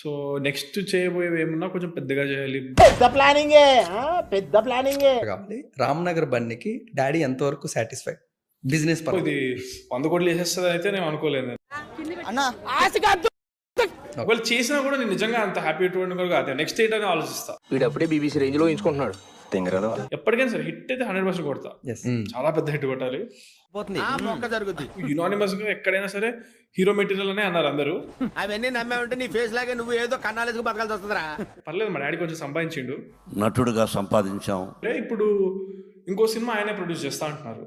So next చేయబోయేవి ఏమన్నా కొంచెం పెద్దగా చేయాలి. పెద్ద ప్లానింగే కాబట్టి రామ్నగర్ బన్నీకి డాడీ ఎంతవరకు సాటిస్ఫై బిజినెస్ ఇది 100 కోట్లు చేసేస్తుంది అయితే నేను అనుకోలేదు. అన్నా ఒకవేళ చేసినా కూడా నేను నిజంగా అంత హ్యాపీ కూడా కాదు. నెక్స్ట్ ఏంటని ఆలోచిస్తా. వీడప్పుడే బీబీసీ రేంజ్ లో ఎంచుకుంటున్నాడు. ఎప్పటికైనా సరే హిట్ అయితే 100% కొడతా. చాలా పెద్ద హిట్ కొట్టాలి. యునానిమస్ గా ఎక్కడైనా సరే హీరో మెటీరియల్ అనే అన్నారు అందరూ. అవన్నీ నమ్మే ఉంటే నీ ఫేస్ లాగే నువ్వు ఏదో కన్నాలేసుకు బతకాల్సి వస్తుందిరా. పర్లేదు, మా డాడీ కొంచెం సంపాదించిండు, నటుడుగా సంపాదించాం. ఇప్పుడు ఇంకో సినిమా ఆయనే ప్రొడ్యూస్ చేస్తా అంటున్నారు.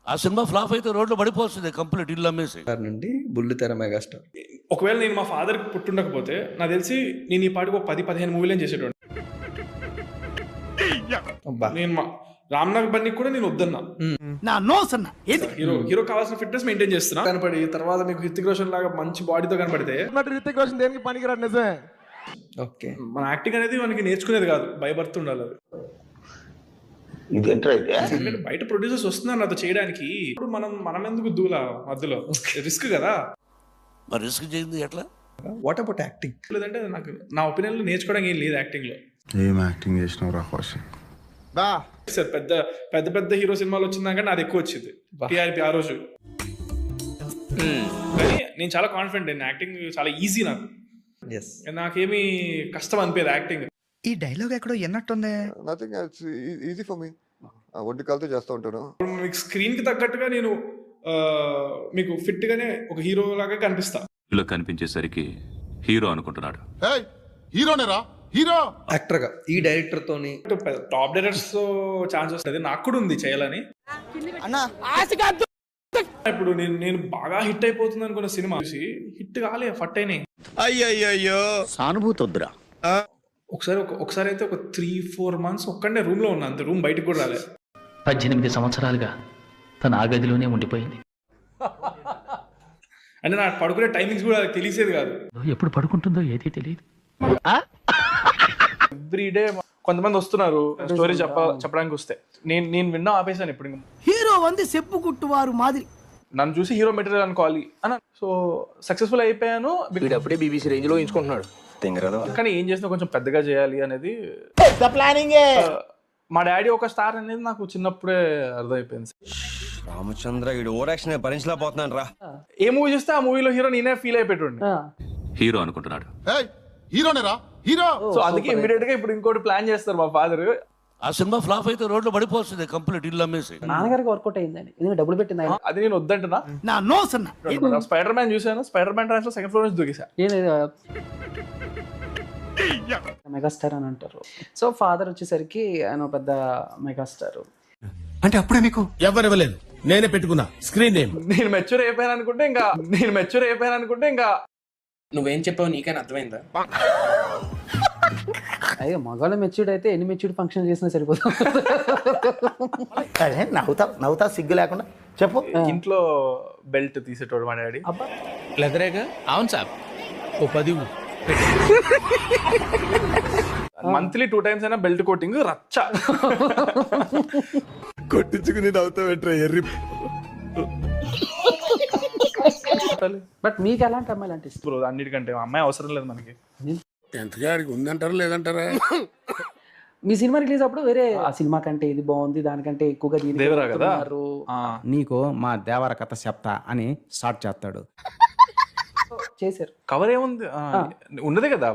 ఆ సినిమా ఫ్లాప్ అయితే రోడ్లో పడిపోతుంది కంప్లీట్ ఇల్లు అమ్మేసి. నుండి బుల్లితెర మెగాస్టార్. ఒకవేళ నేను మా ఫాదర్ కి పుట్టుండకపోతే నాకు తెలిసి నేను ఈ పాటికి ఒక 10-15 మూవీలు చేసేటోడు. నేను మా రామ్నగర్ బన్నీ కూడా నేను వద్దన్నా. హీరో కావాల్సిన ఫిట్నెస్ మెయింటైన్ చేస్తున్నా. కనపడి తర్వాత మీకు హృతిక్ రోషన్ లాగా మంచి బాడీతో కనపడితే హృతిక్ రోషన్ దేనికి పనికిరాడు. నిజమే. ఓకే, మన యాక్టింగ్ అనేది మనకి నేర్చుకునేది కాదు, భయపడుతూ ఉండాలి. అది బయట ప్రొడ్యూసర్స్ వస్తున్నారు నాతో చేయడానికి. ఇప్పుడు మనం ఎందుకు దూల మధ్యలో రిస్క్ కదా. మరి రిస్క్ చేయింది ఎట్లా? What about acting? లేదంటే నాకు నా ఒపీనియన్ లో నేర్చుకోవడానికి ఏం లేదు యాక్టింగ్ లో. ఏం యాక్టింగ్ చేసినావు రా కౌశిక్? సార్ పెద్ద హీరో సినిమాలు వచ్చిందాక నాది ఎక్కువ వచ్చింది టీఆర్పీ ఆ రోజు. కానీ నేను చాలా కాన్ఫిడెంట్, నేను యాక్టింగ్ చాలా ఈజీ నాకు. నాకేమి కష్టం అనిపేది యాక్టింగ్. ఈ డైలాగ్ ఎక్కడో ఎన్నట్టుంది. Nothing easy for me. ఒంటి కాలుతో చేస్తూ ఉంటాను. మీకు స్క్రీన్ కి తగ్గట్టుగా నేను మీకు ఫిట్ గానే ఒక హీరో లాగా కనిపిస్తా. ఇలా కనిపించేసరికి హీరో అనుకుంటున్నాడు. హీరోనేరా హీరో. యాక్టర్ గా ఈ డైరెక్టర్ తోని టాప్ డైరెక్టర్స్ తో ఛాన్స్ వస్తుంది, నాకు కూడా ఉంది చేయాలని. అన్నా ఇప్పుడు నేను బాగా హిట్ అయిపోతుంది అనుకున్న సినిమా చూసి హిట్ కాలే, ఫట్ అయినాయి. అయ్యయ్యో సానుభూతి వద్దురా. ఒకసారి అయితే ఒక 3-4 months ఒక్కడే రూమ్ లో ఉన్నా, అంత రూమ్ బయటకు కూడా రాలే. 18 సంవత్సరాలుగా తన ఆ గదిలోనే ఉండిపోయింది. అంటే నాకు పడుకునే టైమింగ్స్ కూడా తెలిసేది కాదు. ఎప్పుడు పడుకుంటుందో ఏది తెలియదు. ఎవ్రీ డే కొంతమంది వస్తున్నారు స్టోరీ చెప్పడానికి వస్తే నేను విన్నా ఆపేసాను. ఇప్పుడు హీరో వంది చెప్పు కుట్టువారు మాదిరి నన్ను చూసి హీరో మెటీరియల్ అనుకోవాలి అన్న. సో సక్సెస్ఫుల్ అయిపోయాను. వీడప్పుడే బీబీసీ రేంజ్ లో ఎంచుకుంటున్నాడు. కానీ ఏం చేసినా కొంచెం పెద్దగా చేయాలి అనేది పెద్ద ప్లానింగే. మా డాడీ ఒక స్టార్ అనేది నాకు చిన్నప్పుడే అర్థమైపోయింది. రామచంద్ర ఈ ఓవరాక్షన్ భరించలేకపోతున్నాను రా. ఏ మూవీ చూస్తే ఆ మూవీలో హీరో నేనే ఫీల్ అయిపోయాడు. హీరో అనుకుంటున్నాడు. హీరోనేరా హీరో. సో అందుకే ఇమీడియట్ గా ఇప్పుడు ఇంకోటి ప్లాన్ చేస్తారు మా ఫాదర్. ఆ సినిమా ఫ్లాప్ అయితే రోడ్లో పడిపోతుంది కంప్లీట్ ఇల్లు అమ్మేసి. నాన్నగారికి వర్కౌట్ అయిందని ఎందుకంటే డబ్బులు పెట్టింది. అది నేను వద్దంటున్నా. నా నోస్ అన్న. స్పైడర్ మ్యాన్ చూసాను, స్పైడర్ మ్యాన్ ట్రాన్స్ లో సెకండ్ ఫ్లోర్ నుంచి దూకేసా. మెగాస్టార్ అని అంటారు. సో ఫాదర్ వచ్చేసరికి ఆయన పెద్ద మెగాస్టార్. అంటే అప్పుడే మీకు ఎవరు ఇవ్వలేదు, నేనే పెట్టుకున్నా స్క్రీన్ నేమ్. నేను మెచ్యూర్ అయిపోయాను అనుకుంటే ఇంకా నువ్వేం చెప్పావు నీకైనా అర్థమైందా? అయ్యో మగాళ్ళు మెచ్యూర్డ్ అయితే ఎన్ని మెచ్యూర్డ్ ఫంక్షన్ చేసినా సరిపోతుంది. నవ్వుతా సిగ్గు లేకుండా చెప్పు. ఇంట్లో బెల్ట్ తీసేటోడు మా డాడీ. లెదరేగా? అవును సార్. ఓ 10 మంత్లీ 2 times అయినా బెల్ట్ కోటింగ్ రచ్చ. కొట్టించుకుని నవ్వుతా పెట్టరా ఎర్రి. బట్ మీకు ఎలాంటి అమ్మాయిలు అంటే ఇష్టం? అన్నిటికంటే అమ్మాయి అవసరం లేదు మనకి. ఎంతగాడికి ఉందంటారా లేదంటారా? మీ సినిమా రిలీజ్ అప్పుడు వేరే ఆ సినిమా కంటే ఇది బాగుంది, దానికంటే ఎక్కువగా దేవరా కదా నీకు మా దేవర కథ చెప్తా అని స్టార్ట్ చేస్తాడు. చేశారు. కవర్ ఏముంది ఉన్నదే కదా.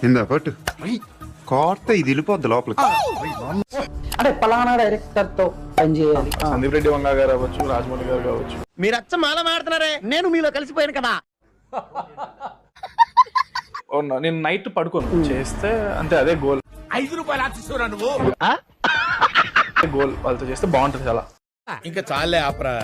ఇందా పట్టు కోర్త ఇది వెళ్ళిపోద్ది లోపలికి. అంటే పలానా డైరెక్టర్ తో పని చేయాలి. సందీప్ రెడ్డి వంగ గారు అవ్వచ్చు, రాజమౌళి గారు కావచ్చు. మీరు అచ్చ మాల మాడుతున్నారే, నేను మీలో కలిసిపోయాను కదా. నేను నైట్ పడుకోను, చేస్తే అంతే. అదే గోల్. 5 రూపాయలు ఆశిస్తున్నా నువ్వు. గోల్ వాళ్ళతో చేస్తే బాగుంటుంది చాలా. ఇంకా చాలే ఆపరా.